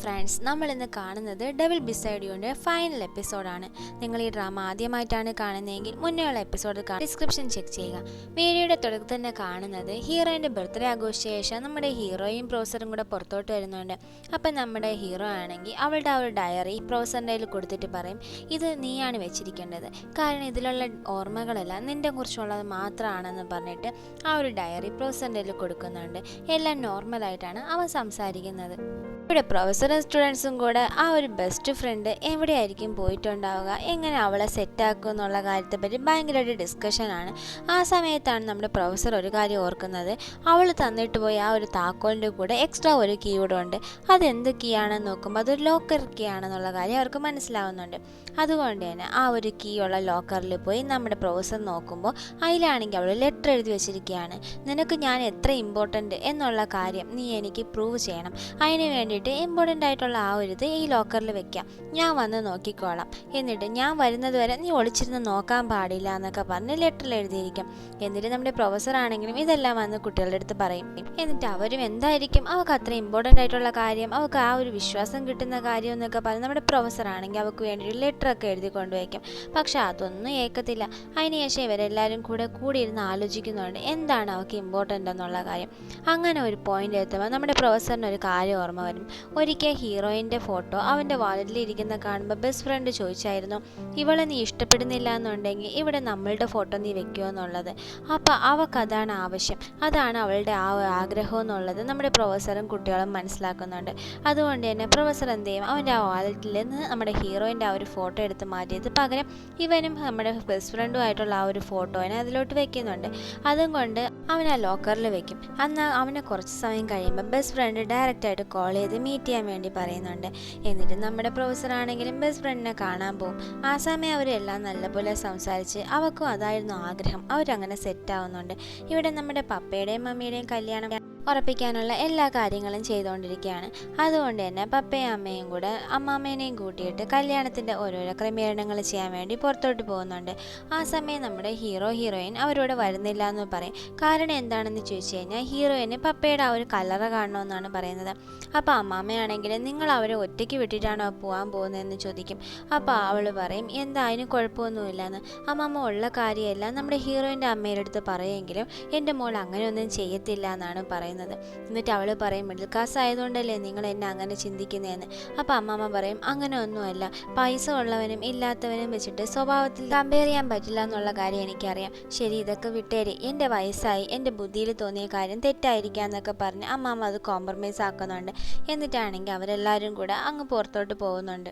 Friends, നമ്മൾ ഇന്ന് കാണുന്നത് ഡബിൾ ബിസൈഡ് യുവിൻ്റെ ഫൈനൽ എപ്പിസോഡാണ്. നിങ്ങൾ ഈ ഡ്രാമ ആദ്യമായിട്ടാണ് കാണുന്നതെങ്കിൽ മുന്നേയുള്ള എപ്പിസോഡ് ഡിസ്ക്രിപ്ഷൻ ചെക്ക് ചെയ്യുക. വീഡിയോയുടെ തുടക്കത്തിൽ തന്നെ കാണുന്നത് ഹീറോയിൻ്റെ ബർത്ത്ഡേ ആഘോഷിച്ച ശേഷം നമ്മുടെ ഹീറോയും പ്രൊഫസറും കൂടെ പുറത്തോട്ട് വരുന്നുണ്ട്. അപ്പം നമ്മുടെ ഹീറോ ആണെങ്കിൽ അവളുടെ ആ ഒരു ഡയറി പ്രൊഫസറിൻ്റെ കയ്യിൽ കൊടുത്തിട്ട് പറയും, ഇത് നീയാണ് വെച്ചിരിക്കേണ്ടത്, കാരണം ഇതിലുള്ള ഓർമ്മകളെല്ലാം നിൻ്റെ കുറിച്ചുള്ളത് മാത്രമാണെന്ന് പറഞ്ഞിട്ട് ആ ഒരു ഡയറി പ്രൊഫസറിൻ്റെ കയ്യിൽ കൊടുക്കുന്നുണ്ട്. എല്ലാം നോർമലായിട്ടാണ് അവൻ സംസാരിക്കുന്നത്. ഇവിടെ പ്രൊഫസറും സ്റ്റുഡൻസും കൂടെ ആ ഒരു ബെസ്റ്റ് ഫ്രണ്ട് എവിടെയായിരിക്കും പോയിട്ടുണ്ടാവുക, എങ്ങനെ അവളെ സെറ്റാക്കും എന്നുള്ള കാര്യത്തെപ്പറ്റി ഭയങ്കരമായിട്ട് ഡിസ്കഷനാണ്. ആ സമയത്താണ് നമ്മുടെ പ്രൊഫസർ ഒരു കാര്യം ഓർക്കുന്നത്, അവൾ തന്നിട്ട് പോയി ആ ഒരു താക്കോലിൻ്റെ കൂടെ എക്സ്ട്രാ ഒരു കീ കൂടെ ഉണ്ട്. അതെന്ത് കീ ആണെന്ന് നോക്കുമ്പോൾ അതൊരു ലോക്കർ കീ ആണെന്നുള്ള കാര്യം അവർക്ക് മനസ്സിലാവുന്നുണ്ട്. അതുകൊണ്ട് തന്നെ ആ ഒരു കീ ഉള്ള ലോക്കറിൽ പോയി നമ്മുടെ പ്രൊഫസർ നോക്കുമ്പോൾ അതിലാണെങ്കിൽ അവൾ ലെറ്റർ എഴുതി വെച്ചിരിക്കുകയാണ്. നിനക്ക് ഞാൻ എത്ര ഇമ്പോർട്ടൻ്റ് എന്നുള്ള കാര്യം നീ എനിക്ക് പ്രൂവ് ചെയ്യണം. അതിന് വേണ്ടിയിട്ട് ഇമ്പോർട്ടൻ്റ് ആയിട്ടുള്ള ആ ഒരു ഇത് ഈ ലോക്കറിൽ വെക്കാം, ഞാൻ വന്ന് നോക്കിക്കോളാം, എന്നിട്ട് ഞാൻ വരുന്നത് വരെ നീ ഒളിച്ചിരുന്ന് നോക്കാൻ പാടില്ല എന്നൊക്കെ പറഞ്ഞ് ലെറ്ററിൽ എഴുതിയിരിക്കും. എന്നിട്ട് നമ്മുടെ പ്രൊഫസർ ആണെങ്കിലും ഇതെല്ലാം വന്ന് കുട്ടികളുടെ അടുത്ത് പറയും. എന്നിട്ട് അവരും എന്തായിരിക്കും അവൾക്ക് അത്ര ഇമ്പോർട്ടൻ്റ് ആയിട്ടുള്ള കാര്യം, അവൾക്ക് ആ ഒരു വിശ്വാസം കിട്ടുന്ന കാര്യം എന്നൊക്കെ പറഞ്ഞ് നമ്മുടെ പ്രൊഫസർ ആണെങ്കിൽ അവൾക്ക് വേണ്ടി ലെറ്ററൊക്കെ എഴുതി കൊണ്ടുവയ്ക്കും. പക്ഷെ അതൊന്നും ഏൽക്കത്തില്ല. അതിനുശേഷം ഇവരെല്ലാവരും കൂടിയിരുന്ന് ആലോചിക്കുന്നുണ്ട് എന്താണ് അവൾക്ക് ഇമ്പോർട്ടൻ്റ് എന്നുള്ള കാര്യം. അങ്ങനെ ഒരു പോയിന്റ് എത്തുമ്പോൾ നമ്മുടെ പ്രൊഫസറിന് ഒരു കാര്യം ഓർമ്മ വരും. ഒരിക്കൽ ഹീറോയിൻ്റെ ഫോട്ടോ അവൻ്റെ വാലറ്റിലിരിക്കുന്ന കാണുമ്പോൾ ബെസ്റ്റ് ഫ്രണ്ട് ചോദിച്ചായിരുന്നു, ഇവളെ നീ ഇഷ്ടപ്പെടുന്നില്ല എന്നുണ്ടെങ്കിൽ ഇവിടെ നമ്മളുടെ ഫോട്ടോ നീ വെക്കുമോ എന്നുള്ളത്. അപ്പോൾ അവൾക്ക് അതാണ് ആവശ്യം, അതാണ് അവളുടെ ആ ആഗ്രഹം എന്നുള്ളത് നമ്മുടെ പ്രൊഫസറും കുട്ടികളും മനസ്സിലാക്കുന്നുണ്ട്. അതുകൊണ്ട് തന്നെ പ്രൊഫസർ എന്ത് ചെയ്യും, അവൻ്റെ ആ വാലറ്റിൽ നിന്ന് നമ്മുടെ ഹീറോയിൻ്റെ ആ ഒരു ഫോട്ടോ എടുത്ത് മാറ്റിയത് പകരം ഇവനും നമ്മുടെ ബെസ്റ്റ് ഫ്രണ്ടും ആയിട്ടുള്ള ആ ഒരു ഫോട്ടോനെ അതിലോട്ട് വെക്കുന്നുണ്ട്. അതും കൊണ്ട് അവൻ ആ ലോക്കറിൽ വെക്കും. എന്നാൽ അവനെ കുറച്ച് സമയം കഴിയുമ്പോൾ ബെസ്റ്റ് ഫ്രണ്ട് ഡയറക്റ്റായിട്ട് കോൾ ചെയ്ത് മീറ്റ് ചെയ്യാൻ വേണ്ടി പറയുന്നുണ്ട്. എന്നിട്ട് നമ്മുടെ പ്രൊഫസർ ആണെങ്കിലും ബെസ്റ്റ് ഫ്രണ്ടിനെ കാണാൻ പോകും. ആ സമയം അവരെല്ലാം നല്ലപോലെ സംസാരിച്ച് അവർക്കും അതായിരുന്നു ആഗ്രഹം, അവരങ്ങനെ സെറ്റ് ആവുന്നുണ്ട്. ഇവിടെ നമ്മുടെ പപ്പയുടെയും മമ്മിയുടെയും കല്യാണം ഉറപ്പിക്കാനുള്ള എല്ലാ കാര്യങ്ങളും ചെയ്തുകൊണ്ടിരിക്കുകയാണ്. അതുകൊണ്ട് തന്നെ പപ്പയും അമ്മയും കൂടെ അമ്മാമ്മേനെയും കൂട്ടിയിട്ട് കല്യാണത്തിൻ്റെ ഓരോരോ ക്രമീകരണങ്ങൾ ചെയ്യാൻ വേണ്ടി പുറത്തോട്ട് പോകുന്നുണ്ട്. ആ സമയം നമ്മുടെ ഹീറോയിൻ അവരോട് വരുന്നില്ല എന്ന് പറയും. കാരണം എന്താണെന്ന് ചോദിച്ചു കഴിഞ്ഞാൽ ഹീറോയിന് പപ്പയുടെ ആ ഒരു കല്ലറ കാണണമെന്നാണ് പറയുന്നത്. അപ്പോൾ അമ്മാമ്മയാണെങ്കിൽ നിങ്ങൾ അവരെ ഒറ്റയ്ക്ക് വിട്ടിട്ടാണോ പോകാൻ പോകുന്നതെന്ന് ചോദിക്കും. അപ്പോൾ അവൾ പറയും, എന്താ അതിന് കുഴപ്പമൊന്നുമില്ലെന്ന്. അമ്മാമ്മ ഉള്ള കാര്യമല്ല നമ്മുടെ ഹീറോയിൻ്റെ അമ്മയുടെ അടുത്ത് പറയുമെങ്കിലും എൻ്റെ മോൾ അങ്ങനെയൊന്നും ചെയ്യത്തില്ല എന്നാണ് പറയുന്നത്. എന്നിട്ട് അവൾ പറയും, മിഡിൽ ക്ലാസ് ആയതുകൊണ്ടല്ലേ നിങ്ങൾ എന്നെ അങ്ങനെ ചിന്തിക്കുന്നതെന്ന്. അപ്പോൾ അമ്മമ്മ പറയും, അങ്ങനെ ഒന്നുമല്ല, പൈസ ഉള്ളവനും ഇല്ലാത്തവനും വെച്ചിട്ട് സ്വഭാവത്തിൽ കമ്പയർ ചെയ്യാൻ പറ്റില്ല എന്നുള്ള കാര്യം എനിക്കറിയാം. ശരി, ഇതൊക്കെ വിട്ടേരി, എൻ്റെ വയസ്സായി, എൻ്റെ ബുദ്ധിയിൽ തോന്നിയ കാര്യം തെറ്റായിരിക്കാം എന്നൊക്കെ പറഞ്ഞ് അമ്മമ്മ അത് കോംപ്രമൈസ് ആക്കുന്നുണ്ട്. എന്നിട്ടാണെങ്കിൽ അവരെല്ലാവരും കൂടെ അങ്ങ് പുറത്തോട്ട് പോകുന്നുണ്ട്.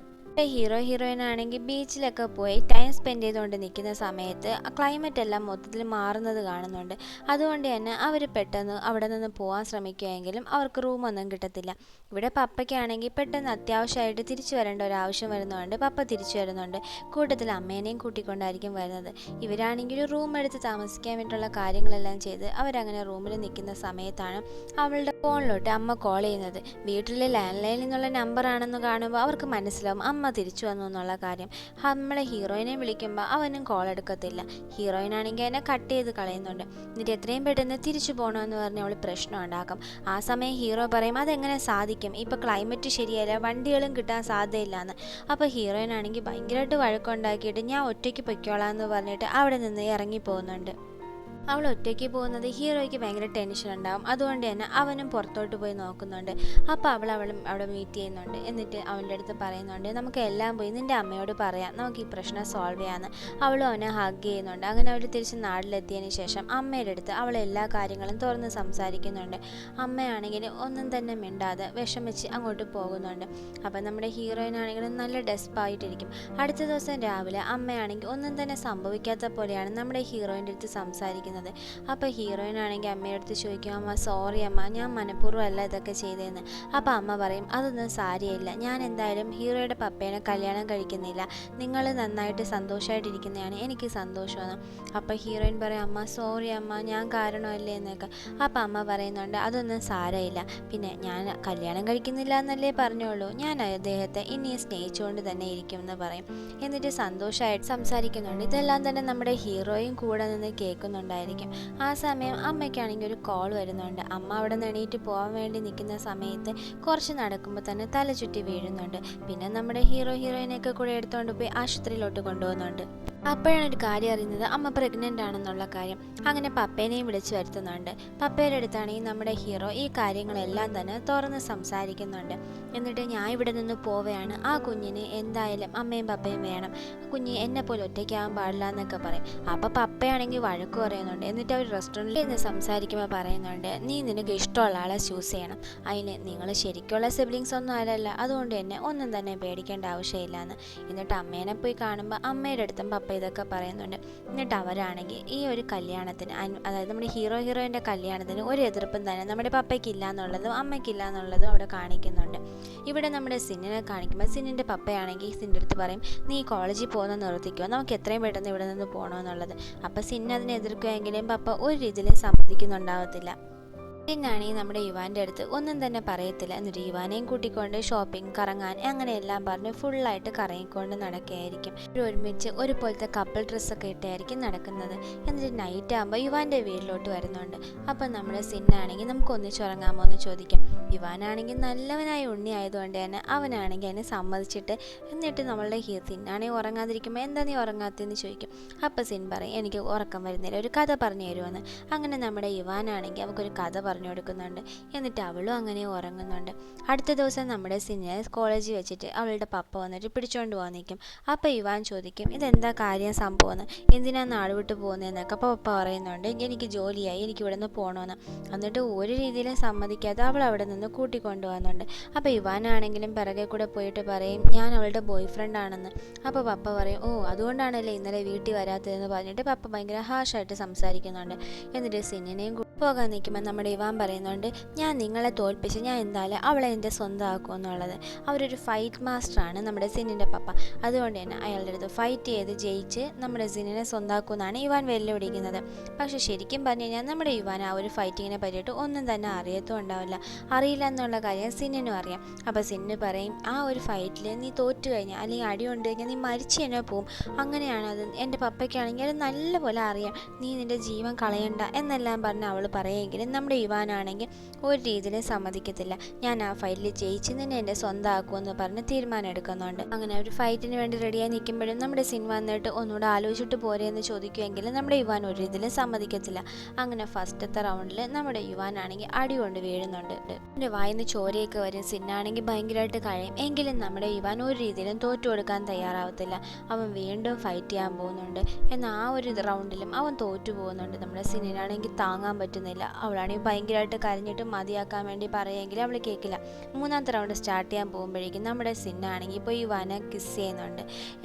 ഹീറോയിൻ ആണെങ്കിൽ ബീച്ചിലൊക്കെ പോയി ടൈം സ്പെൻഡ് ചെയ്തുകൊണ്ട് നിൽക്കുന്ന സമയത്ത് ക്ലൈമറ്റ് എല്ലാം മൊത്തത്തിൽ മാറുന്നത് കാണുന്നുണ്ട്. അതുകൊണ്ട് തന്നെ അവർ പെട്ടെന്ന് അവിടെ നിന്ന് പോകാൻ ശ്രമിക്കുമെങ്കിലും അവർക്ക് റൂമൊന്നും കിട്ടത്തില്ല. ഇവിടെ പപ്പയ്ക്കാണെങ്കിൽ പെട്ടെന്ന് അത്യാവശ്യമായിട്ട് തിരിച്ചു വരേണ്ട ഒരു ആവശ്യം വരുന്നതുകൊണ്ട് പപ്പ തിരിച്ചു വരുന്നുണ്ട്. കൂട്ടത്തിൽ അമ്മേനെയും കൂട്ടിക്കൊണ്ടായിരിക്കും വരുന്നത്. ഇവരാണെങ്കിൽ റൂം എടുത്ത് താമസിക്കാൻ വേണ്ടിയിട്ടുള്ള കാര്യങ്ങളെല്ലാം ചെയ്ത് അവരങ്ങനെ റൂമിൽ നിൽക്കുന്ന സമയത്താണ് അവളുടെ ഫോണിലോട്ട് അമ്മ കോൾ ചെയ്യുന്നത്. വീട്ടിലെ ലാൻഡ് ലൈനിൽ നിന്നുള്ള നമ്പറാണെന്ന് കാണുമ്പോൾ അവർക്ക് മനസ്സിലാവും അമ്മ തിരിച്ചു വന്നു എന്നുള്ള കാര്യം. നമ്മളെ ഹീറോയിനെ വിളിക്കുമ്പോൾ അവനും കോൾ എടുക്കത്തില്ല. ഹീറോയിൻ ആണെങ്കിൽ അതിനെ കട്ട് ചെയ്ത് കളയുന്നുണ്ട്. എന്നിട്ട് എത്രയും പെട്ടെന്ന് തിരിച്ചു പോകണമെന്ന് പറഞ്ഞ് അവൾ പ്രശ്നം ഉണ്ടാക്കും. ആ സമയം ഹീറോ പറയും, അതെങ്ങനെ സാധിക്കും, ഇപ്പോൾ ക്ലൈമറ്റ് ശരിയല്ല, വണ്ടികളും കിട്ടാൻ സാധ്യതയില്ലാന്ന്. അപ്പോൾ ഹീറോയിൻ ആണെങ്കിൽ ഭയങ്കരമായിട്ട് വഴക്കുണ്ടാക്കിയിട്ട് ഞാൻ ഒറ്റയ്ക്ക് പൊയ്ക്കോളാം എന്ന് പറഞ്ഞിട്ട് അവിടെ നിന്ന് ഇറങ്ങി പോകുന്നുണ്ട്. അവൾ ഒറ്റയ്ക്ക് പോകുന്നത് ഹീറോയ്ക്ക് ഭയങ്കര ടെൻഷൻ ഉണ്ടാവും. അതുകൊണ്ട് തന്നെ അവനും പുറത്തോട്ട് പോയി നോക്കുന്നുണ്ട്. അപ്പോൾ അവളും അവിടെ മീറ്റ് ചെയ്യുന്നുണ്ട്. എന്നിട്ട് അവൻ്റെ അടുത്ത് പറയുന്നുണ്ട്, നമുക്ക് എല്ലാം പോയി നിൻ്റെ അമ്മയോട് പറയാം, നമുക്ക് ഈ പ്രശ്നം സോൾവ് ചെയ്യാമെന്ന്. അവളും അവനെ ഹഗ് ചെയ്യുന്നുണ്ട്. അങ്ങനെ അവർ തിരിച്ച് നാട്ടിലെത്തിയതിന് ശേഷം അമ്മയുടെ അടുത്ത് അവൾ എല്ലാ കാര്യങ്ങളും തുറന്ന് സംസാരിക്കുന്നുണ്ട്. അമ്മയാണെങ്കിൽ ഒന്നും തന്നെ മിണ്ടാതെ വിഷമിച്ച് അങ്ങോട്ട് പോകുന്നുണ്ട്. അപ്പം നമ്മുടെ ഹീറോയിനാണെങ്കിലും നല്ല ഡെസ്പായിട്ടിരിക്കും. അടുത്ത ദിവസം രാവിലെ അമ്മയാണെങ്കിൽ ഒന്നും തന്നെ സംഭവിക്കാത്ത പോലെയാണ് നമ്മുടെ ഹീറോയിൻ്റെ അടുത്ത് സംസാരിക്കുന്നത്. അപ്പോൾ ഹീറോയിൻ ആണെങ്കിൽ അമ്മയുടെ അടുത്ത് ചോദിക്കും, അമ്മ സോറി അമ്മ, ഞാൻ മനഃപൂർവ്വമല്ല ഇതൊക്കെ ചെയ്തതെന്ന്. അപ്പോൾ അമ്മ പറയും, അതൊന്നും സാരിയില്ല, ഞാൻ എന്തായാലും ഹീറോയുടെ പപ്പേനെ കല്യാണം കഴിക്കുന്നില്ല, നിങ്ങൾ നന്നായിട്ട് സന്തോഷമായിട്ടിരിക്കുന്നതാണ് എനിക്ക് സന്തോഷമാണ്. അപ്പോൾ ഹീറോയിൻ പറയും, അമ്മ സോറി അമ്മ, ഞാൻ കാരണമല്ലേ എന്നൊക്കെ. അപ്പോൾ അമ്മ പറയുന്നുണ്ട്, അതൊന്നും സാരമില്ല, പിന്നെ ഞാൻ കല്യാണം കഴിക്കുന്നില്ല എന്നല്ലേ പറഞ്ഞോളൂ, ഞാൻ അദ്ദേഹത്തെ ഇനിയും സ്നേഹിച്ചുകൊണ്ട് തന്നെ ഇരിക്കും എന്ന് പറയും. എന്നിട്ട് സന്തോഷമായിട്ട് സംസാരിക്കുന്നുണ്ട്. ഇതെല്ലാം തന്നെ നമ്മുടെ ഹീറോയും കൂടെ നിന്ന് കേൾക്കുന്നുണ്ടായിരുന്നു. ആയിരിക്കും. ആ സമയം അമ്മയ്ക്കാണെങ്കിൽ ഒരു കോൾ വരുന്നുണ്ട്. അമ്മ അവിടെ നിന്ന് എണീറ്റ് പോകാൻ വേണ്ടി നിൽക്കുന്ന സമയത്ത് കുറച്ച് നടക്കുമ്പോൾ തന്നെ തല ചുറ്റി വീഴുന്നുണ്ട്. പിന്നെ നമ്മുടെ ഹീറോയിനെയൊക്കെ കൂടെ എടുത്തുകൊണ്ട് പോയി ആശുപത്രിയിലോട്ട് കൊണ്ടുപോകുന്നുണ്ട്. അപ്പോഴാണ് ഒരു കാര്യം അറിയുന്നത്, അമ്മ പ്രഗ്നൻ്റ് ആണെന്നുള്ള കാര്യം. അങ്ങനെ പപ്പേനെയും വിളിച്ചു വരുത്തുന്നുണ്ട്. പപ്പയുടെ അടുത്താണെങ്കിൽ നമ്മുടെ ഹീറോ ഈ കാര്യങ്ങളെല്ലാം തന്നെ തുറന്ന് സംസാരിക്കുന്നുണ്ട്. എന്നിട്ട് ഞാൻ ഇവിടെ നിന്ന് പോവുകയാണ്, ആ കുഞ്ഞിന് എന്തായാലും അമ്മയും പപ്പയും വേണം, കുഞ്ഞ് എന്നെ പോലെ ഒറ്റയ്ക്കാവാൻ പാടില്ല എന്നൊക്കെ പറയും. അപ്പോൾ പപ്പയാണെങ്കിൽ വഴക്ക് പറയുന്നുണ്ട്. എന്നിട്ട് അവർ റെസ്റ്റോറൻറ്റിൽ നിന്ന് സംസാരിക്കുമ്പോൾ പറയുന്നുണ്ട്, നീ നിനക്ക് ഇഷ്ടമുള്ള ആളെ ചൂസ് ചെയ്യണം, അതിന് നിങ്ങൾ ശരിക്കുള്ള സിബ്ലിങ്സ് ഒന്നും അല്ലല്ല, അതുകൊണ്ട് തന്നെ ഒന്നും തന്നെ പേടിക്കേണ്ട ആവശ്യമില്ല എന്ന്. എന്നിട്ട് അമ്മേനെ പോയി കാണുമ്പോൾ അമ്മയുടെ അടുത്തും പപ്പ ഇതൊക്കെ പറയുന്നുണ്ട്. എന്നിട്ട് അവരാണെങ്കിൽ ഈ ഒരു കല്യാണത്തിന്, അതായത് നമ്മുടെ ഹീറോയിൻ്റെ കല്യാണത്തിന് ഒരു എതിർപ്പും തന്നെ നമ്മുടെ പപ്പയ്ക്കില്ല എന്നുള്ളതും അമ്മയ്ക്കില്ല എന്നുള്ളതും അവിടെ കാണിക്കുന്നുണ്ട്. ഇവിടെ നമ്മുടെ സിന്നിനെ കാണിക്കുമ്പോൾ സിന്നിൻ്റെ പപ്പയാണെങ്കിൽ സിൻ്റെ അടുത്ത് പറയും, നീ കോളേജിൽ പോകുന്ന നിർത്തിക്കോ, നമുക്ക് എത്രയും പെട്ടെന്ന് ഇവിടെ നിന്ന് പോകണമെന്നുള്ളത്. അപ്പോൾ സിന്ന് അതിനെ എതിർക്കുമെങ്കിലും പപ്പ ഒരു രീതിയിലും സമ്മതിക്കുന്നുണ്ടാവത്തില്ല. പിന്നാണെങ്കിൽ നമ്മുടെ യുവാൻ്റെ അടുത്ത് ഒന്നും തന്നെ പറയത്തില്ല. എന്നിട്ട് യുവാനെയും കൂട്ടിക്കൊണ്ട് ഷോപ്പിംഗ്, കറങ്ങാൻ, അങ്ങനെയെല്ലാം പറഞ്ഞ് ഫുള്ളായിട്ട് കറങ്ങിക്കൊണ്ട് നടക്കുകയായിരിക്കും. ഒരുമിച്ച് ഒരുപോലത്തെ കപ്പിൾ ഡ്രസ്സൊക്കെ ഇട്ടായിരിക്കും നടക്കുന്നത്. എന്നിട്ട് നൈറ്റ് ആകുമ്പോൾ യുവാൻ്റെ വീട്ടിലോട്ട് വരുന്നുണ്ട്. അപ്പം നമ്മുടെ സിന്നാണെങ്കിൽ നമുക്ക് ഒന്നിച്ചുറങ്ങാമോ എന്ന് ചോദിക്കും. യുവാനാണെങ്കിൽ നല്ലവനായ ഉണ്ണി ആയതുകൊണ്ട് തന്നെ അവനാണെങ്കിൽ അതിനെ സമ്മതിച്ചിട്ട്, എന്നിട്ട് നമ്മളുടെ സിന്നാണെങ്കിൽ ഉറങ്ങാതിരിക്കുമ്പോൾ എന്താ നീ ഉറങ്ങാത്തതെന്ന് ചോദിക്കും. അപ്പം സിൻ പറയും, എനിക്ക് ഉറക്കം വരുന്നില്ല, ഒരു കഥ പറഞ്ഞു തരുമെന്ന്. അങ്ങനെ നമ്മുടെ യുവാനാണെങ്കിൽ അവൾക്കൊരു കഥ പറഞ്ഞു കൊടുക്കുന്നുണ്ട്. എന്നിട്ട് അവളും അങ്ങനെ ഉറങ്ങുന്നുണ്ട്. അടുത്ത ദിവസം നമ്മുടെ സിനിമ കോളേജിൽ വെച്ചിട്ട് അവളുടെ പപ്പ വന്നിട്ട് പിടിച്ചുകൊണ്ട് പോകാൻ നിൽക്കും. അപ്പോൾ യുവാൻ ചോദിക്കും, ഇതെന്താ കാര്യം സംഭവമെന്ന്, എന്തിനാ നാട് വിട്ട് പോകുന്നതെന്നൊക്കെ. അപ്പോൾ പപ്പ പറയുന്നുണ്ട്, എനിക്ക് ജോലിയായി, എനിക്ക് ഇവിടെ നിന്ന് പോകണമെന്ന്. എന്നിട്ട് ഒരു രീതിയിലും സമ്മതിക്കാതെ അവൾ അവിടെ നിന്ന് കൂട്ടിക്കൊണ്ടുപോകുന്നുണ്ട്. അപ്പോൾ യുവാനാണെങ്കിലും പിറകെ കൂടെ പോയിട്ട് പറയും, ഞാൻ അവളുടെ ബോയ് ഫ്രണ്ട് ആണെന്ന്. അപ്പോൾ പപ്പ പറയും, ഓ അതുകൊണ്ടാണല്ലേ ഇന്നലെ വീട്ടിൽ വരാത്തതെന്ന് പറഞ്ഞിട്ട് പപ്പ ഭയങ്കര ഹാഷായിട്ട് സംസാരിക്കുന്നുണ്ട്. എന്നിട്ട് സിനിനെയും പോകാൻ നിൽക്കുമ്പോൾ നമ്മുടെ ഇവാൻ പറയുന്നുണ്ട്, ഞാൻ നിങ്ങളെ തോൽപ്പിച്ച് ഞാൻ എന്തായാലും അവളെ എൻ്റെ സ്വന്തമാക്കും എന്നുള്ളത്. അവരൊരു ഫൈറ്റ് മാസ്റ്ററാണ് നമ്മുടെ സിനിൻ്റെ പപ്പ. അതുകൊണ്ട് തന്നെ അയാളുടെ അടുത്ത് ഫൈറ്റ് ചെയ്ത് ജയിച്ച് നമ്മുടെ സിനിനെ സ്വന്തമാക്കുമെന്നാണ് ഇവാൻ വെല്ലുവിളിക്കുന്നത്. പക്ഷേ ശരിക്കും പറഞ്ഞു കഴിഞ്ഞാൽ നമ്മുടെ ഇവാൻ ആ ഒരു ഫൈറ്റിങ്ങിനെ പറ്റിയിട്ട് ഒന്നും തന്നെ അറിയത്തും ഉണ്ടാവില്ല. അറിയില്ല എന്നുള്ള കാര്യം സിന്നിനും അറിയാം. അപ്പോൾ സിന്ന് പറയും, ആ ഒരു ഫൈറ്റിൽ നീ തോറ്റു കഴിഞ്ഞാൽ അല്ലെങ്കിൽ അടി കൊണ്ട് കഴിഞ്ഞാൽ നീ മരിച്ചു തന്നെ പോവും, അങ്ങനെയാണ് അത്, എൻ്റെ പപ്പയ്ക്കാണെങ്കിൽ അത് നല്ലപോലെ അറിയാം, നീ നിൻ്റെ ജീവൻ കളയണ്ട എന്നെല്ലാം പറഞ്ഞ് അവൾ പറയുമെങ്കിലും നമ്മുടെ യുവാനാണെങ്കിൽ ഒരു രീതിയിലും സമ്മതിക്കത്തില്ല. ഞാൻ ആ ഫൈറ്റിൽ ജയിച്ച് നിന്നെ എൻ്റെ സ്വന്തമാക്കുമെന്ന് പറഞ്ഞ് തീരുമാനം എടുക്കുന്നുണ്ട്. അങ്ങനെ ഒരു ഫൈറ്റിന് വേണ്ടി റെഡിയായി നിൽക്കുമ്പോഴും നമ്മുടെ സിൻ വന്നിട്ട് ഒന്നുകൂടെ ആലോചിച്ചിട്ട് പോരെ എന്ന് ചോദിക്കുമെങ്കിലും നമ്മുടെ യുവാൻ ഒരു രീതിയിലും സമ്മതിക്കത്തില്ല. അങ്ങനെ ഫസ്റ്റത്തെ റൗണ്ടിൽ നമ്മുടെ യുവാനാണെങ്കിൽ അടി കൊണ്ട് വീഴുന്നുണ്ട്. എൻ്റെ വായിന്ന് ചോരയൊക്കെ വരും. സിന്നാണെങ്കിൽ ഭയങ്കരമായിട്ട് കഴിയും. എങ്കിലും നമ്മുടെ യുവാൻ ഒരു രീതിയിലും തോറ്റു കൊടുക്കാൻ തയ്യാറാവത്തില്ല. അവൻ വീണ്ടും ഫൈറ്റ് ചെയ്യാൻ പോകുന്നുണ്ട്. എന്നാൽ ആ ഒരു റൗണ്ടിലും അവൻ തോറ്റു പോകുന്നുണ്ട്. നമ്മുടെ സിന്നിനാണെങ്കിൽ താങ്ങാൻ പറ്റുന്നില്ല. അവളാണെങ്കിൽ ഭയങ്കരമായിട്ട് കരഞ്ഞിട്ട് മതിയാക്കാൻ വേണ്ടി പറയുമെങ്കിലും അവൾ കേൾക്കില്ല. മൂന്നാമത്തെ റൗണ്ട് സ്റ്റാർട്ട് ചെയ്യാൻ പോകുമ്പോഴേക്കും നമ്മുടെ സിന്നാണെങ്കിൽ ഇപ്പോൾ യുവാനെ കിസ് ചെയ്യുന്നുണ്ട്.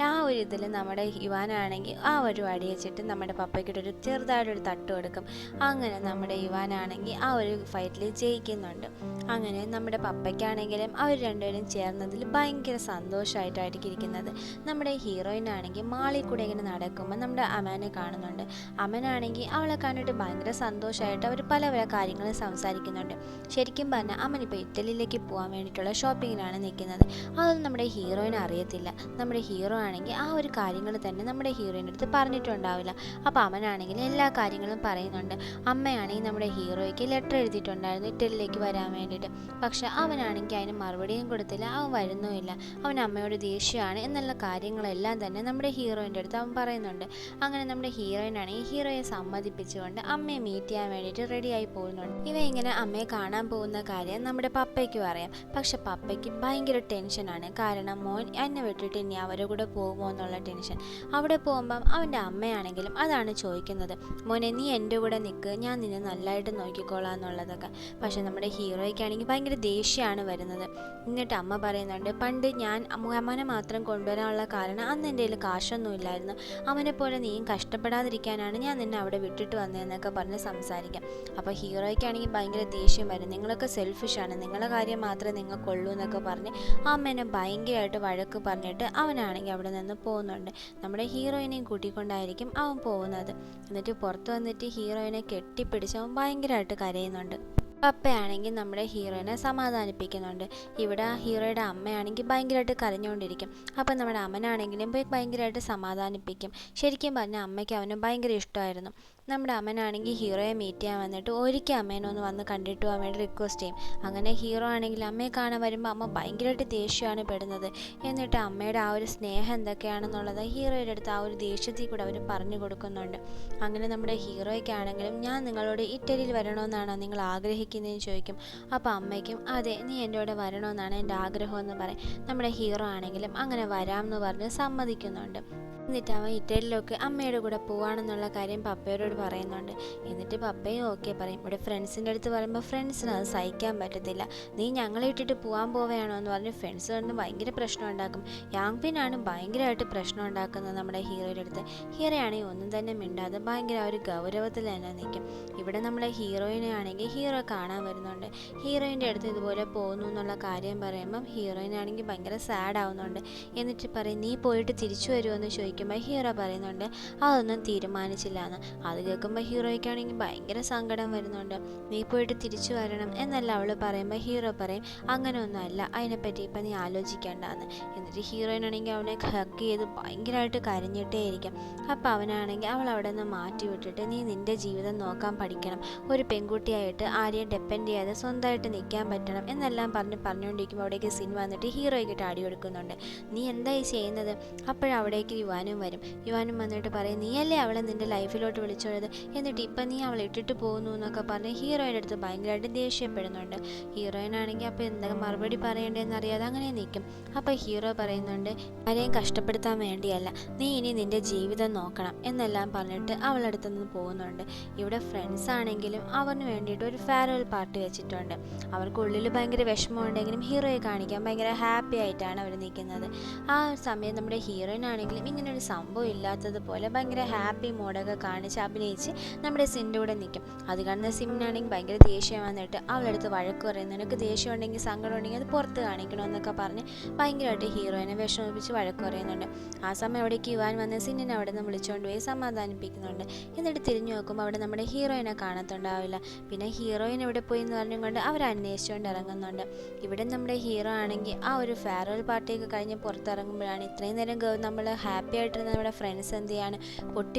ആ ഒരു ഇതിൽ നമ്മുടെ യുവാനാണെങ്കിൽ ആ ഒരു അടി വെച്ചിട്ട് നമ്മുടെ പപ്പയ്ക്കിട്ടൊരു ചെറുതായിട്ടൊരു തട്ട് കൊടുക്കും. അങ്ങനെ നമ്മുടെ യുവാനാണെങ്കിൽ ആ ഒരു ഫൈറ്റിൽ ജയിക്കുന്നുണ്ട്. അങ്ങനെ നമ്മുടെ പപ്പയ്ക്കാണെങ്കിലും അവർ രണ്ടുപേരും ചേർന്നതിൽ ഭയങ്കര സന്തോഷമായിട്ടായിരിക്കും ഇരിക്കുന്നത്. നമ്മുടെ ഹീറോയിനാണെങ്കിൽ മാളിൽ കൂടെ ഇങ്ങനെ നടക്കുമ്പോൾ നമ്മുടെ അമനെ കാണുന്നുണ്ട്. അമനാണെങ്കിൽ അവളെ കണ്ടിട്ട് ഭയങ്കര സന്തോഷമായിട്ട് അവർ പല പല കാര്യങ്ങളും സംസാരിക്കുന്നുണ്ട്. ശരിക്കും പറഞ്ഞാൽ അമ്മനിപ്പോൾ ഇറ്റലിയിലേക്ക് പോകാൻ വേണ്ടിയിട്ടുള്ള ഷോപ്പിങ്ങിനാണ് നിൽക്കുന്നത്. അതൊന്നും നമ്മുടെ ഹീറോയിന് അറിയത്തില്ല. നമ്മുടെ ഹീറോ ആണെങ്കിൽ ആ ഒരു കാര്യങ്ങൾ തന്നെ നമ്മുടെ ഹീറോയിൻ്റെ അടുത്ത് പറഞ്ഞിട്ടുണ്ടാവില്ല. അപ്പോൾ അവനാണെങ്കിൽ എല്ലാ കാര്യങ്ങളും പറയുന്നുണ്ട്. അമ്മയാണെങ്കിൽ നമ്മുടെ ഹീറോയ്ക്ക് ലെറ്റർ എഴുതിയിട്ടുണ്ടായിരുന്നു ഇറ്റലിയിലേക്ക് വരാൻ വേണ്ടിയിട്ട്. പക്ഷെ അവനാണെങ്കിൽ അതിന് മറുപടിയും കൊടുത്തില്ല, അവൻ വരുന്നുമില്ല, അവൻ അമ്മയോട് ദേഷ്യമാണ് എന്നുള്ള കാര്യങ്ങളെല്ലാം തന്നെ നമ്മുടെ ഹീറോയിൻ്റെ അടുത്ത് അവൻ പറയുന്നുണ്ട്. അങ്ങനെ നമ്മുടെ ഹീറോയിനാണെങ്കിൽ ഹീറോയെ സമ്മതിപ്പിച്ചുകൊണ്ട് അമ്മയെ മീറ്റ് ചെയ്യാൻ വേണ്ടിയിട്ട് റെഡിയായി പോകുന്നുണ്ട്. ഇവ ഇങ്ങനെ അമ്മയെ കാണാൻ പോകുന്ന കാര്യം നമ്മുടെ പപ്പയ്ക്കും അറിയാം. പക്ഷെ പപ്പയ്ക്ക് ഭയങ്കര ടെൻഷനാണ്. കാരണം മോൻ എന്നെ വിട്ടിട്ട് ഇനി അവരുടെ കൂടെ പോകുമോ എന്നുള്ള ടെൻഷൻ. അവിടെ പോകുമ്പം അവൻ്റെ അമ്മയാണെങ്കിലും അതാണ് ചോദിക്കുന്നത്, മോനെ നീ എൻ്റെ കൂടെ നിൽക്ക്, ഞാൻ നിന്നെ നല്ലതായിട്ട് നോക്കിക്കോളാം എന്നുള്ളതൊക്കെ. പക്ഷെ നമ്മുടെ ഹീറോയ്ക്കാണെങ്കിൽ ഭയങ്കര ദേഷ്യമാണ് വരുന്നത്. എന്നിട്ട് അമ്മ പറയുന്നുണ്ട്, പണ്ട് ഞാൻ അമ്മനെ മാത്രം കൊണ്ടുവരാനുള്ള കാരണം അന്ന് എൻ്റെ കയ്യിൽ കാശൊന്നും ഇല്ലായിരുന്നു, അവനെ പോലെ നീയും കഷ്ടപ്പെടാതിരിക്കാനാണ് ഞാൻ നിന്നെ അവിടെ വിട്ടിട്ട് വന്നതെന്നൊക്കെ പറഞ്ഞ് സംസാരിക്കാം. അപ്പോൾ ഹീറോയ്ക്കാണെങ്കിൽ ഭയങ്കര ദേഷ്യം വരും. നിങ്ങളൊക്കെ സെൽഫിഷാണ്, നിങ്ങളുടെ കാര്യം മാത്രമേ നിങ്ങൾക്കുള്ളൂ എന്നൊക്കെ പറഞ്ഞ് അമ്മേനെ ഭയങ്കരമായിട്ട് വഴക്ക് പറഞ്ഞിട്ട് അവനാണെങ്കിൽ അവിടെ നിന്ന് പോകുന്നുണ്ട്. നമ്മുടെ ഹീറോയിനെയും കൂട്ടിക്കൊണ്ടായിരിക്കും അവൻ പോകുന്നത്. എന്നിട്ട് പുറത്ത് വന്നിട്ട് ഹീറോയിനെ കെട്ടിപ്പിടിച്ച് അവൻ ഭയങ്കരമായിട്ട് കരയുന്നുണ്ട്. പപ്പയാണെങ്കിൽ നമ്മുടെ ഹീറോയിനെ സമാധാനിപ്പിക്കുന്നുണ്ട്. ഇവിടെ ഹീറോയുടെ അമ്മയാണെങ്കിൽ ഭയങ്കരമായിട്ട് കരഞ്ഞുകൊണ്ടിരിക്കും. അപ്പം നമ്മുടെ അമ്മനാണെങ്കിലും പോയി ഭയങ്കരമായിട്ട് സമാധാനിപ്പിക്കും. ശരിക്കും പറഞ്ഞാൽ അമ്മയ്ക്ക് അവന് ഭയങ്കര ഇഷ്ടമായിരുന്നു. നമ്മുടെ അമ്മനാണെങ്കിൽ ഹീറോയെ മീറ്റ് ചെയ്യാൻ വന്നിട്ട് ഒരിക്കൽ അമ്മേനെ ഒന്ന് വന്ന് കണ്ടിട്ട് പോകാൻ വേണ്ടി റിക്വസ്റ്റ് ചെയ്യും. അങ്ങനെ ഹീറോ ആണെങ്കിൽ അമ്മയെ കാണാൻ വരുമ്പോൾ അമ്മ ഭയങ്കരമായിട്ട് ദേഷ്യമാണ് പെടുന്നത്. എന്നിട്ട് അമ്മയുടെ ആ ഒരു സ്നേഹം എന്തൊക്കെയാണെന്നുള്ളത് ഹീറോയുടെ അടുത്ത് ആ ഒരു ദേഷ്യത്തിൽ കൂടെ അവർ പറഞ്ഞു കൊടുക്കുന്നുണ്ട്. അങ്ങനെ നമ്മുടെ ഹീറോയ്ക്കാണെങ്കിലും ഞാൻ നിങ്ങളോട് ഇറ്റലിയിൽ വരണമെന്നാണോ നിങ്ങൾ ആഗ്രഹിക്കുന്നതെന്ന് ചോദിക്കും. അപ്പോൾ അമ്മയ്ക്കും അതെ, നീ എൻ്റെ കൂടെ വരണമെന്നാണ് എൻ്റെ ആഗ്രഹം എന്ന് പറയും. നമ്മുടെ ഹീറോ ആണെങ്കിലും അങ്ങനെ വരാമെന്ന് പറഞ്ഞ് സമ്മതിക്കുന്നുണ്ട്. എന്നിട്ട് അവൻ ഇറ്റലിയിലൊക്കെ അമ്മയുടെ കൂടെ പോവാണെന്നുള്ള കാര്യം പപ്പയോട് പറയുന്നുണ്ട്. എന്നിട്ട് പപ്പയും ഓക്കെ പറയും. ഇവിടെ ഫ്രണ്ട്സിൻ്റെ അടുത്ത് പറയുമ്പോൾ ഫ്രണ്ട്സിന് അത് സഹിക്കാൻ പറ്റത്തില്ല. നീ ഞങ്ങളെ ഇട്ടിട്ട് പോകാൻ പോവുകയാണോ എന്ന് പറഞ്ഞ് ഫ്രണ്ട്സ് വന്ന് ഭയങ്കര പ്രശ്നം ഉണ്ടാക്കും. യാങ് പിന്നാണ് ഭയങ്കരമായിട്ട് പ്രശ്നം ഉണ്ടാക്കുന്നത് നമ്മുടെ ഹീറോയുടെ അടുത്ത്. ഹീറോയാണെങ്കിൽ ഒന്നും തന്നെ മിണ്ടാതെ ഭയങ്കര ഒരു ഗൗരവത്തിൽ തന്നെ നിൽക്കും. ഇവിടെ നമ്മുടെ ഹീറോയിനെ ആണെങ്കിൽ ഹീറോ കാണാൻ വരുന്നുണ്ട്. ഹീറോയിൻ്റെ അടുത്ത് ഇതുപോലെ പോകുന്നു എന്നുള്ള കാര്യം പറയുമ്പം ഹീറോയിനാണെങ്കിൽ ഭയങ്കര സാഡ് ആവുന്നുണ്ട്. എന്നിട്ട് പറയും, നീ പോയിട്ട് തിരിച്ചു വരുമോ ചോദിക്കുമ്പോൾ ഹീറോ പറയുന്നുണ്ട് അതൊന്നും തീരുമാനിച്ചില്ല എന്ന്. അത് കേൾക്കുമ്പോൾ ഹീറോയ്ക്കാണെങ്കിൽ ഭയങ്കര സങ്കടം വരുന്നുണ്ട്. നീ പോയിട്ട് തിരിച്ചു വരണം എന്നല്ല അവൾ പറയുമ്പോൾ ഹീറോ പറയും അങ്ങനെയൊന്നും അല്ല, അതിനെപ്പറ്റി ഇപ്പം നീ ആലോചിക്കേണ്ടെന്ന്. എന്നിട്ട് ഹീറോയിനാണെങ്കിൽ അവനെ ഹഗ് ചെയ്ത് ഭയങ്കരമായിട്ട് കരഞ്ഞിട്ടേ ഇരിക്കും. അപ്പം അവനാണെങ്കിൽ അവൾ അവിടെ നിന്ന് മാറ്റി വിട്ടിട്ട് നീ നിൻ്റെ ജീവിതം നോക്കാൻ പഠിക്കണം, ഒരു പെൺകുട്ടിയായിട്ട് ആരെയും ഡിപ്പെൻഡ് ചെയ്യാതെ സ്വന്തമായിട്ട് നിൽക്കാൻ പറ്റണം എന്നെല്ലാം പറഞ്ഞുകൊണ്ടിരിക്കുമ്പോൾ അവിടേക്ക് സിൻ വന്നിട്ട് ഹീറോയ്ക്കിട്ട് അടി കൊടുക്കുന്നുണ്ട്. നീ എന്തായി ചെയ്യുന്നത്? അപ്പോഴവിടേക്ക് യുവാനും വരും. യുവാനും വന്നിട്ട് പറയും, നീയല്ലേ അവളെ നിൻ്റെ ലൈഫിലോട്ട് വിളിച്ചോളത്, എന്നിട്ട് ഇപ്പം നീ അവളെ ഇട്ടിട്ട് പോകുന്നു എന്നൊക്കെ പറഞ്ഞ് ഹീറോയുടെ അടുത്ത് ഭയങ്കരമായിട്ട് ദേഷ്യപ്പെടുന്നുണ്ട്. ഹീറോയിനാണെങ്കിൽ അപ്പോൾ എന്തൊക്കെ മറുപടി പറയേണ്ടതെന്ന് അറിയാതെ അങ്ങനെ നിൽക്കും. അപ്പോൾ ഹീറോ പറയുന്നുണ്ട് ആരെയും കഷ്ടപ്പെടുത്താൻ വേണ്ടിയല്ല, നീ ഇനി നിൻ്റെ ജീവിതം നോക്കണം എന്നെല്ലാം പറഞ്ഞിട്ട് അവളടുത്ത് നിന്ന് പോകുന്നുണ്ട്. ഇവിടെ ഫ്രണ്ട്സ് ആണെങ്കിലും അവന് വേണ്ടിയിട്ട് ഒരു ഫെയർവെൽ പാർട്ടി വെച്ചിട്ടുണ്ട്. അവർക്കുള്ളിൽ ഭയങ്കര വിഷമമുണ്ടെങ്കിലും ഹീറോയെ കാണിക്കാൻ ഭയങ്കര ഹാപ്പി ആയിട്ടാണ് അവർ നിൽക്കുന്നത്. ആ സമയം നമ്മുടെ ഹീറോയിനാണെങ്കിലും ഇങ്ങനൊരു സംഭവം ഇല്ലാത്തതുപോലെ ഭയങ്കര ഹാപ്പി മോഡൊക്കെ കാണിച്ച് അഭിനയിച്ച് നമ്മുടെ സിൻ്റെ കൂടെ നിൽക്കും. അത് കാണുന്ന സിമ്മിനാണെങ്കിൽ ഭയങ്കര ദേഷ്യം വന്നിട്ട് അവളടുത്ത് വഴക്ക് പറയുന്നു. നിനക്ക് ദേഷ്യം ഉണ്ടെങ്കിൽ സങ്കടം ഉണ്ടെങ്കിൽ അത് പുറത്ത് കാണിക്കണമെന്നൊക്കെ പറഞ്ഞ് ഭയങ്കരമായിട്ട് ഹീറോയിനെ വിഷമിപ്പിച്ച് വഴക്ക് പറയുന്നുണ്ട്. ആ സമയം അവിടേക്ക് യുവാൻ വന്ന് സിന്നിനെ അവിടെ നിന്ന് വിളിച്ചുകൊണ്ട് പോയി സമാധാനിപ്പിക്കുന്നുണ്ട്. എന്നിട്ട് തിരിഞ്ഞു നോക്കുമ്പോൾ അവിടെ നമ്മുടെ ഹീറോയിനെ കാണത്തുണ്ടാവില്ല. പിന്നെ ഹീറോയിൻ എവിടെ പോയി എന്ന് പറഞ്ഞുകൊണ്ട് അവർ അന്വേഷിച്ചുകൊണ്ട് ഇറങ്ങുന്നുണ്ട്. ഇവിടെ നമ്മുടെ ഹീറോ ആണെങ്കിൽ ആ ഒരു ഫെയർവെൽ പാർട്ടിയൊക്കെ കഴിഞ്ഞ് പുറത്തിറങ്ങുമ്പോഴാണ് ഇത്രയും നേരം നമ്മൾ ഹാപ്പി ആയിട്ടിരുന്ന നമ്മുടെ ഫ്രണ്ട്സ് എന്ത് ചെയ്യാണ്,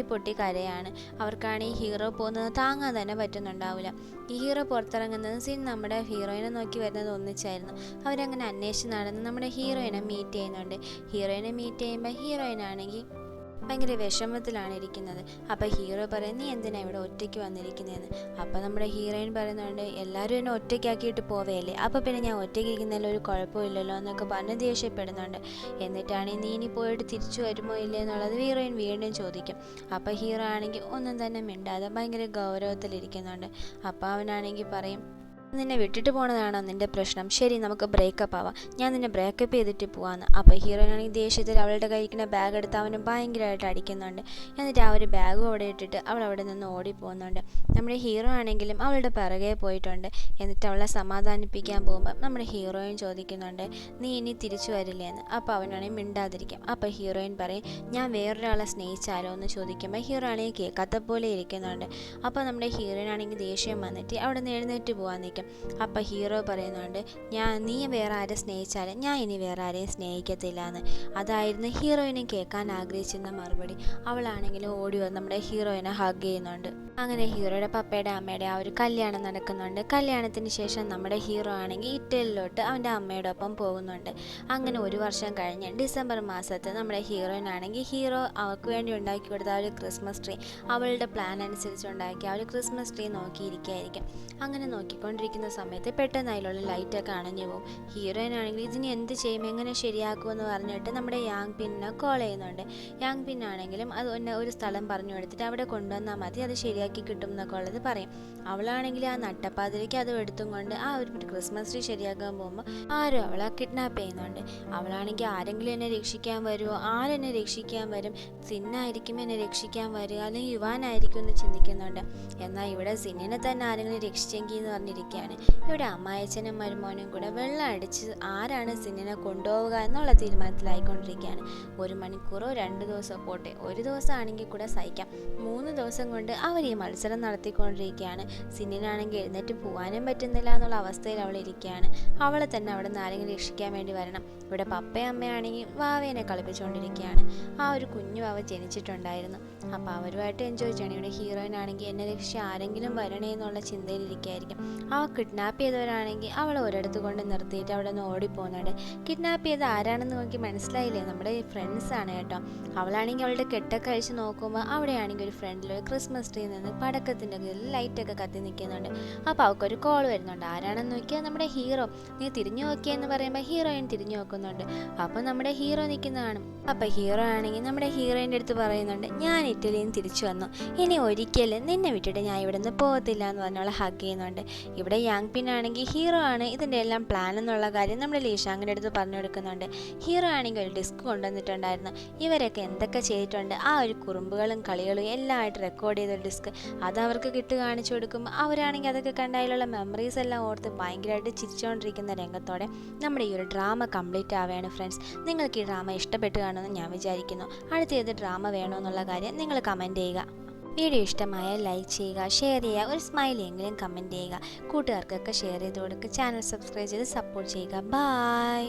പൊട്ടി കരയാണ്. അവർക്കാണെങ്കിൽ ഹീറോ പോകുന്നത് താങ്ങാൻ തന്നെ പറ്റുന്നുണ്ടാവില്ല. ഈ ഹീറോ പുറത്തിറങ്ങുന്നത് സീൻ നമ്മുടെ ഹീറോയിനെ നോക്കി വരുന്നത് ഒന്നിച്ചായിരുന്നു. അവരങ്ങനെ അന്വേഷിച്ച് നടന്ന് നമ്മുടെ ഹീറോയിനെ മീറ്റ് ചെയ്യുന്നുണ്ട്. ഹീറോയിനെ മീറ്റ് ചെയ്യുമ്പോൾ ഹീറോയിനാണെങ്കിൽ ഭയങ്കര വിഷമത്തിലാണ് ഇരിക്കുന്നത്. അപ്പോൾ ഹീറോ പറയും, നീ എന്തിനാണ് ഇവിടെ ഒറ്റയ്ക്ക് വന്നിരിക്കുന്നതെന്ന്. അപ്പോൾ നമ്മുടെ ഹീറോയിൻ പറയുന്നുണ്ട്, എല്ലാവരും എന്നെ ഒറ്റയ്ക്കാക്കിയിട്ട് പോവുകയല്ലേ, അപ്പോൾ പിന്നെ ഞാൻ ഒറ്റയ്ക്ക് ഇരിക്കുന്നതിൽ ഒരു കുഴപ്പമില്ലല്ലോ എന്നൊക്കെ പറഞ്ഞ് ദേഷ്യപ്പെടുന്നുണ്ട്. എന്നിട്ടാണെങ്കിൽ നീ ഇനി പോയിട്ട് തിരിച്ചു വരുമോ ഇല്ലേ എന്നുള്ളത് ഹീറോയിൻ വീണ്ടും ചോദിക്കും. അപ്പോൾ ഹീറോ ആണെങ്കിൽ ഒന്നും തന്നെ മിണ്ടാതെ ഭയങ്കര ഗൗരവത്തിലിരിക്കുന്നുണ്ട്. അപ്പോൾ അവനാണെങ്കിൽ പറയും, നിന്നെ വിട്ടിട്ട് പോണതാണോ നിൻ്റെ പ്രശ്നം, ശരി നമുക്ക് ബ്രേക്കപ്പ് ആവാം, ഞാൻ നിന്നെ ബ്രേക്കപ്പ് ചെയ്തിട്ട് പോവാന്ന്. അപ്പോൾ ഹീറോയിനാണെങ്കിൽ ദേഷ്യത്തിൽ അവളുടെ കയ്യിക്കുന്ന ബാഗ് എടുത്ത് അവന് ഭയങ്കരമായിട്ട് അടിക്കുന്നുണ്ട്. എന്നിട്ട് ആ ഒരു ബാഗും അവിടെ ഇട്ടിട്ട് അവൾ അവിടെ നിന്ന് ഓടിപ്പോകുന്നുണ്ട്. നമ്മുടെ ഹീറോ ആണെങ്കിലും അവളുടെ പിറകെ പോയിട്ടുണ്ട്. എന്നിട്ട് അവളെ സമാധാനിപ്പിക്കാൻ പോകുമ്പോൾ നമ്മുടെ ഹീറോയിൻ ചോദിക്കുന്നുണ്ട്, നീ ഇനി തിരിച്ചു വരില്ലേ എന്ന്. അപ്പോൾ അവനാണെങ്കിൽ മിണ്ടാതിരിക്കും. അപ്പോൾ ഹീറോയിൻ പറയും, ഞാൻ വേറൊരാളെ സ്നേഹിച്ചാലോ എന്ന് ചോദിക്കുമ്പോൾ ഹീറോ ആണെങ്കിൽ കേൾക്കാത്ത പോലെ ഇരിക്കുന്നുണ്ട്. അപ്പോൾ നമ്മുടെ ഹീറോയിൻ ആണെങ്കിൽ ദേഷ്യം വന്നിട്ട് അവിടെ നിന്ന് എഴുന്നേറ്റ് പോകാൻ നിൽക്കും. അപ്പോൾ ഹീറോ പറയുന്നുണ്ട്, നീ വേറെ ആരെ സ്നേഹിച്ചാലും ഞാൻ ഇനി വേറെ ആരെയും സ്നേഹിക്കത്തില്ല എന്ന്. അതായിരുന്നു ഹീറോയിനെ കേൾക്കാൻ ആഗ്രഹിച്ചിരുന്ന മറുപടി. അവളാണെങ്കിലും ഓടി വന്ന് നമ്മുടെ ഹീറോയിനെ ഹഗ് ചെയ്യുന്നുണ്ട്. അങ്ങനെ ഹീറോയുടെ പപ്പയുടെ അമ്മയുടെ ആ ഒരു കല്യാണം നടക്കുന്നുണ്ട്. കല്യാണത്തിന് ശേഷം നമ്മുടെ ഹീറോ ആണെങ്കിൽ ഇറ്റലിയിലോട്ട് അവൻ്റെ അമ്മയുടെ ഒപ്പം പോകുന്നുണ്ട്. അങ്ങനെ ഒരു വർഷം കഴിഞ്ഞ് ഡിസംബർ മാസത്തിൽ നമ്മുടെ ഹീറോയിനാണെങ്കിൽ ഹീറോ അവൾക്ക് വേണ്ടി ഉണ്ടാക്കി കൊടുത്ത ആ ഒരു ക്രിസ്മസ് ട്രീ, അവളുടെ പ്ലാൻ അനുസരിച്ച് ഉണ്ടാക്കി ആ ഒരു ക്രിസ്മസ് ട്രീ നോക്കിയിരിക്കുകയായിരിക്കും. അങ്ങനെ നോക്കിക്കൊണ്ടിരിക്കുന്ന സമയത്ത് പെട്ടെന്ന് അതിലുള്ള ലൈറ്റൊക്കെ അണഞ്ഞു പോകും. ഹീറോയിനാണെങ്കിൽ ഇതിന് എന്ത് ചെയ്യും, എങ്ങനെ ശരിയാക്കുമെന്ന് പറഞ്ഞിട്ട് നമ്മുടെ യാങ് പിന്നിനെ കോൾ ചെയ്യുന്നുണ്ട്. യാങ് പിന്നാണെങ്കിലും അത് ഒരു സ്ഥലം പറഞ്ഞു കൊടുത്തിട്ട് അവിടെ കൊണ്ടുവന്നാൽ മതി, അത് ശരിയാക്കി കിട്ടും എന്നൊക്കെ ഉള്ളത് പറയും. അവളാണെങ്കിൽ ആ നട്ടപ്പാതിരയ്ക്ക് അത് എടുത്തും കൊണ്ട് ആ ഒരു ക്രിസ്മസ് ട്രീ ശരിയാക്കാൻ പോകുമ്പോൾ ആരും അവളെ കിഡ്നാപ്പ് ചെയ്യുന്നുണ്ട്. അവളാണെങ്കിൽ ആരെങ്കിലും എന്നെ രക്ഷിക്കാൻ വരുമോ, ആരെന്നെ രക്ഷിക്കാൻ വരും, സിന്നായിരിക്കും എന്നെ രക്ഷിക്കാൻ വരിക അല്ലെങ്കിൽ യുവാനായിരിക്കും എന്ന് ചിന്തിക്കുന്നുണ്ട്. എന്നാൽ ഇവിടെ സിന്നിനെ തന്നെ ആരെങ്കിലും രക്ഷിച്ചെങ്കിൽ എന്ന് പറഞ്ഞിരിക്കുകയാണ്. ഇവിടെ അമ്മായച്ചനും മരുമോനും കൂടെ വെള്ളം അടിച്ച് ആരാണ് സിന്നിനെ കൊണ്ടുപോവുക എന്നുള്ള തീരുമാനത്തിലായിക്കൊണ്ടിരിക്കുകയാണ്. 1 മണിക്കൂറോ 2 ദിവസമോ പോട്ടെ, ഒരു ദിവസം ആണെങ്കിൽ കൂടെ സഹിക്കാം, 3 ദിവസം കൊണ്ട് അവർ ഈ മത്സരം നടത്തിക്കൊണ്ടിരിക്കുകയാണ്. സിന്നിനാണെങ്കിൽ എഴുന്നേറ്റ് പോകാനും പറ്റുന്നില്ല എന്നുള്ള അവസ്ഥയിൽ അവൾ ഇരിക്കുകയാണ്. അവളെ തന്നെ അവിടെ നിന്ന് ആരെങ്കിലും രക്ഷിക്കാൻ വേണ്ടി വരണം. ഇവിടെ പപ്പയും അമ്മയാണെങ്കിൽ വാവേനെ കളിപ്പിച്ചുകൊണ്ടിരിക്കുകയാണ്. ആ ഒരു കുഞ്ഞു വാവ ജനിച്ചിട്ടുണ്ടായിരുന്നു. അപ്പോൾ അവരുമായിട്ട് എൻജോയ് ചെയ്യണം. ഇവിടെ ഹീറോയിൻ ആണെങ്കിൽ എന്നെ രക്ഷിച്ച് ആരെങ്കിലും വരണേ എന്നുള്ള ചിന്തയിലിരിക്കുകയായിരിക്കും. ആ കിഡ്നാപ്പ് ചെയ്തവരാണെങ്കിൽ അവളെ ഒരിടത്ത് കൊണ്ട് നിർത്തിയിട്ട് അവിടെ നിന്ന് ഓടിപ്പോകുന്നുണ്ട്. കിഡ്നാപ്പ് ചെയ്ത് ആരാണെന്ന് നോക്കി മനസ്സിലായില്ലേ, നമ്മുടെ ഫ്രണ്ട്സാണ് കേട്ടോ. അവളാണെങ്കിൽ അവളുടെ കെട്ടൊക്കെ അഴിച്ച് നോക്കുമ്പോൾ അവിടെയാണെങ്കിൽ ഒരു ഫ്രണ്ടിൽ ഒരു ക്രിസ്മസ് ട്രീ നിന്ന് പടക്കത്തിൻ്റെ ലൈറ്റൊക്കെ കത്തി നിൽക്കുന്നുണ്ട്. അപ്പോൾ അവൾക്കൊരു കോൾ വരുന്നുണ്ട്. ആരാണെന്ന് നോക്കിയാൽ നമ്മുടെ ഹീറോ. നീ തിരിഞ്ഞു നോക്കിയെന്ന് പറയുമ്പോൾ ഹീറോയിൻ തിരിഞ്ഞു നോക്കുന്നുണ്ട്. അപ്പോൾ നമ്മുടെ ഹീറോ നിൽക്കുന്നതാണ്. അപ്പോൾ ഹീറോ ആണെങ്കിൽ നമ്മുടെ ഹീറോയിൻ്റെ അടുത്ത് പറയുന്നുണ്ട്, ഞാൻ ഇറ്റലിയിൽ നിന്ന് തിരിച്ചു വന്നു, ഇനി ഒരിക്കലും നിന്നെ വിട്ടിട്ട് ഞാൻ ഇവിടെ നിന്ന് പോകത്തില്ല എന്ന് പറഞ്ഞോളെ ഹഗ് ചെയ്യുന്നുണ്ട്. ഇവിടെ യാങ് പിൻ ആണെങ്കിൽ ഹീറോ ആണ് ഇതിൻ്റെ എല്ലാം പ്ലാൻ എന്നുള്ള കാര്യം നമ്മുടെ ലീഷാങ്ങിൻ്റെ അടുത്ത് പറഞ്ഞു കൊടുക്കുന്നുണ്ട്. ഹീറോ ആണെങ്കിൽ ഒരു ഡിസ്ക് കൊണ്ടുവന്നിട്ടുണ്ടായിരുന്നു. ഇവരൊക്കെ എന്തൊക്കെ ചെയ്തിട്ടുണ്ട്, ആ ഒരു കുറുമ്പുകളും കളികളും എല്ലാം ആയിട്ട് റെക്കോർഡ് ചെയ്ത ഡിസ്ക് അത് അവർക്ക് കാണിച്ചു കൊടുക്കുമ്പോൾ അവരാണെങ്കിൽ അതൊക്കെ കണ്ടതിലുള്ള മെമ്മറീസ് എല്ലാം ഓർത്ത് ഭയങ്കരമായിട്ട് ചിരിച്ചുകൊണ്ടിരിക്കുന്ന രംഗത്തോടെ നമ്മുടെ ഈ ഒരു ഡ്രാമ കംപ്ലീറ്റ് ആവുകയാണ് ഫ്രണ്ട്സ്. നിങ്ങൾക്ക് ഈ ഡ്രാമ ഇഷ്ടപ്പെട്ട് കാണുമെന്ന് ഞാൻ വിചാരിക്കുന്നു. അടുത്ത ഏത് ഡ്രാമ വേണമെന്നുള്ള കാര്യം നിങ്ങൾ കമൻറ്റ് ചെയ്യുക. വീഡിയോ ഇഷ്ടമായാൽ ലൈക്ക് ചെയ്യുക, ഷെയർ ചെയ്യുക, ഒരു സ്മൈലിയെങ്കിലും കമൻറ്റ് ചെയ്യുക. കൂട്ടുകാർക്കൊക്കെ ഷെയർ ചെയ്ത് കൊടുക്കുക. ചാനൽ സബ്സ്ക്രൈബ് ചെയ്ത് സപ്പോർട്ട് ചെയ്യുക. ബൈ.